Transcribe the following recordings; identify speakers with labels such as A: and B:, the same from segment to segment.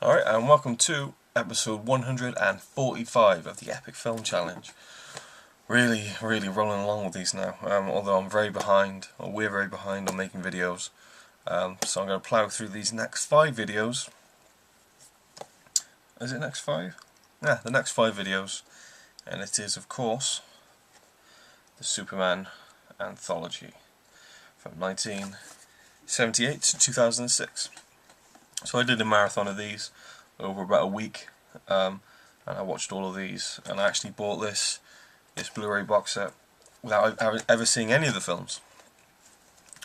A: Alright, and welcome to episode 145 of the Epic Film Challenge. Really rolling along with these now, although I'm very behind, or we're very behind on making videos. So I'm going to plough through these next 5 videos. Is it next 5? Yeah, the next 5 videos. And it is, of course, the Superman anthology from 1978 to 2006. So I did a marathon of these over about a week, and I watched all of these, and I actually bought this Blu-ray box set without ever seeing any of the films.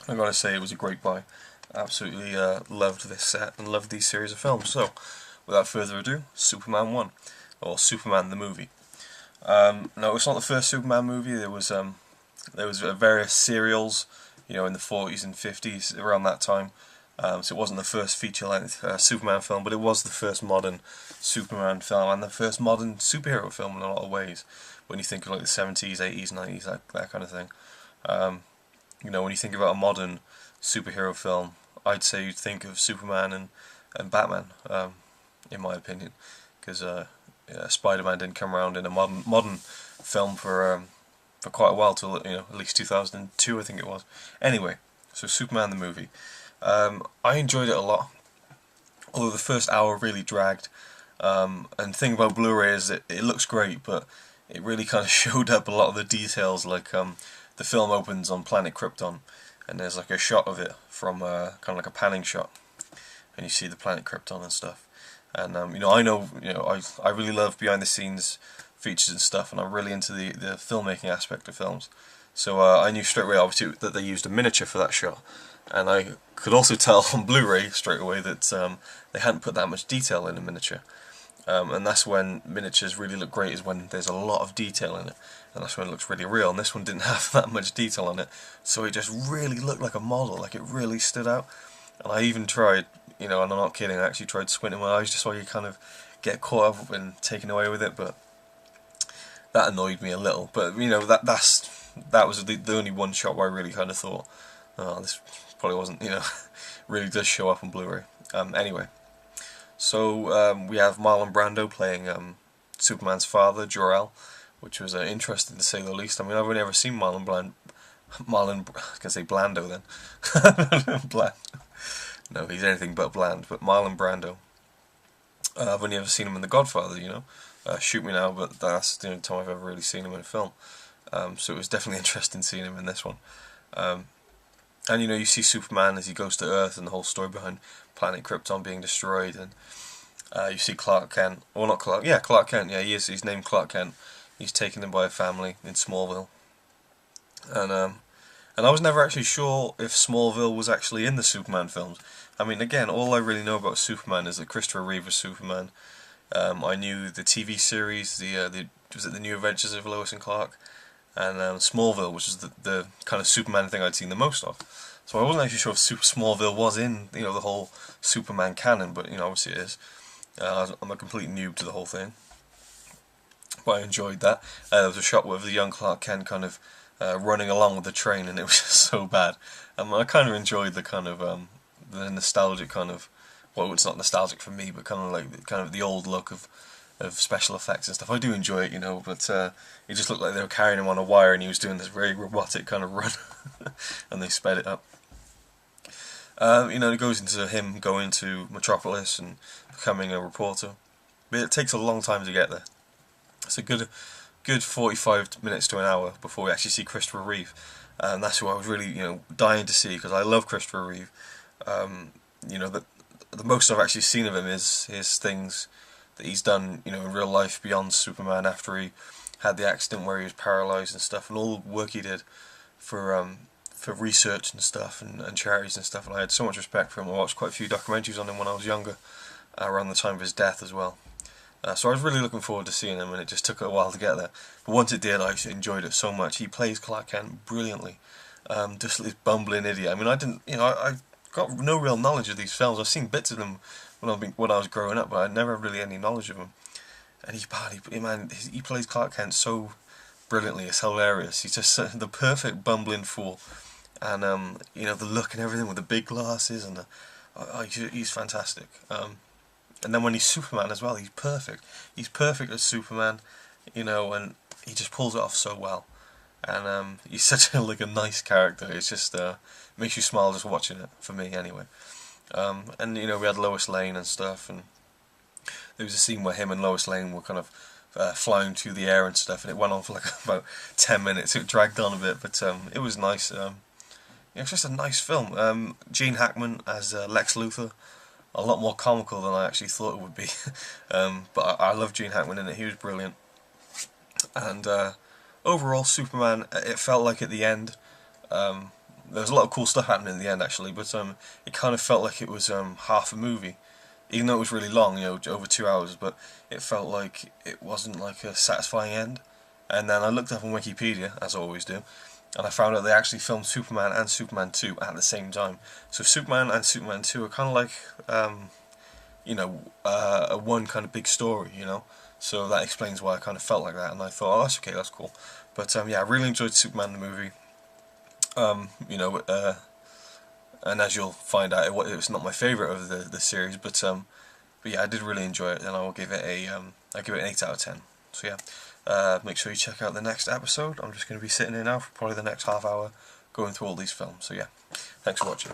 A: I gotta say, it was a great buy. Absolutely loved this set and loved these series of films. So, without further ado, Superman 1, or Superman the movie. No, it's not the first Superman movie. There was various serials, in the 40s and 50s around that time. So it wasn't the first feature-length Superman film, but it was the first modern Superman film and the first modern superhero film in a lot of ways. When you think of like the 70s, 80s, 90s, that kind of thing. When you think about a modern superhero film, I'd say you'd think of Superman and Batman, in my opinion, because Spider-Man didn't come around in a modern film for quite a while, till at least 2002, I think it was. Anyway, so Superman the movie. I enjoyed it a lot, although the first hour really dragged. And the thing about Blu-ray is that it looks great, but it really kind of showed up a lot of the details. Like the film opens on planet Krypton, and there's like a shot of it from kind of like a panning shot, and you see the planet Krypton and stuff. And I really love behind the scenes features and stuff, and I'm really into the filmmaking aspect of films. So I knew straight away, obviously, that they used a miniature for that shot. And I could also tell on Blu-ray straight away that they hadn't put that much detail in a miniature. And that's when miniatures really look great, is when there's a lot of detail in it. And that's when it looks really real. And this one didn't have that much detail on it. So it just really looked like a model, like it really stood out. And I even tried, and I'm not kidding, I actually tried squinting my eyes just so you kind of get caught up and taken away with it. But that annoyed me a little. But, that was the only one shot where I really kind of thought, oh, this probably wasn't, really does show up on Blu-ray. Anyway, so we have Marlon Brando playing Superman's father, Jor-El, which was interesting to say the least. I mean, I've only ever seen I was going to say Blando then. Bland. No, he's anything but bland, but Marlon Brando. I've only ever seen him in The Godfather, shoot me now, but that's the only time I've ever really seen him in a film. So it was definitely interesting seeing him in this one. And you see Superman as he goes to Earth, and the whole story behind planet Krypton being destroyed, and you see Clark Kent, or not Clark, yeah, Clark Kent, yeah, he's named Clark Kent. He's taken in by a family in Smallville, and I was never actually sure if Smallville was actually in the Superman films. I mean, again, all I really know about Superman is that Christopher Reeve was Superman. I knew the TV series, was it the New Adventures of Lois and Clark? And Smallville, which is the kind of Superman thing I'd seen the most of. So I wasn't actually sure if Smallville was in the whole Superman canon, but obviously it is. I'm a complete noob to the whole thing, but I enjoyed that. There was a shot with the young Clark Kent kind of running along with the train, and it was just so bad. I kind of enjoyed the kind of the nostalgic kind of, well, it's not nostalgic for me, but kind of like the old look of special effects and stuff. I do enjoy it, but it just looked like they were carrying him on a wire, and he was doing this very robotic kind of run, and they sped it up. It goes into him going to Metropolis and becoming a reporter, but it takes a long time to get there. It's a good 45 minutes to an hour before we actually see Christopher Reeve, and that's who I was really dying to see, because I love Christopher Reeve. The most I've actually seen of him is his things that he's done, in real life beyond Superman, after he had the accident where he was paralysed and stuff, and all the work he did for research and stuff, and charities and stuff. And I had so much respect for him. I watched quite a few documentaries on him when I was younger, around the time of his death as well. So I was really looking forward to seeing him, and it just took a while to get there. But once it did, I enjoyed it so much. He plays Clark Kent brilliantly, just this bumbling idiot. I mean, I got no real knowledge of these films. I've seen bits of them when I was growing up, but I never had really any knowledge of him. And he plays Clark Kent so brilliantly. It's hilarious. He's just the perfect bumbling fool, and the look and everything with the big glasses, and he's fantastic. And then when he's Superman as well, he's perfect. He's perfect as Superman, you know, and he just pulls it off so well. And he's such a, like a nice character. It's just makes you smile just watching it, for me anyway. And you know, we had Lois Lane and stuff, and there was a scene where him and Lois Lane were kind of flying through the air and stuff, and it went on for like about 10 minutes. It dragged on a bit, but it was nice. It's just a nice film. Gene Hackman as Lex Luthor, a lot more comical than I actually thought it would be. But I love Gene Hackman in it. He was brilliant. And overall, Superman, it felt like at the end, there was a lot of cool stuff happening in the end actually, but it kind of felt like it was half a movie, even though it was really long, you know, over 2 hours. But it felt like it wasn't like a satisfying end. And then I looked up on Wikipedia, as I always do, and I found out they actually filmed Superman and Superman 2 at the same time. So Superman and Superman 2 are kind of like, you know, a one kind of big story, you know. So that explains why I kind of felt like that, and I thought, oh, that's okay, that's cool. But yeah, I really enjoyed Superman the movie. You know, and as you'll find out, it was not my favourite of the series, but yeah, I did really enjoy it, and I will give it I give it an 8 out of 10. So yeah, make sure you check out the next episode. I'm just going to be sitting here now for probably the next half hour, going through all these films. So yeah, thanks for watching.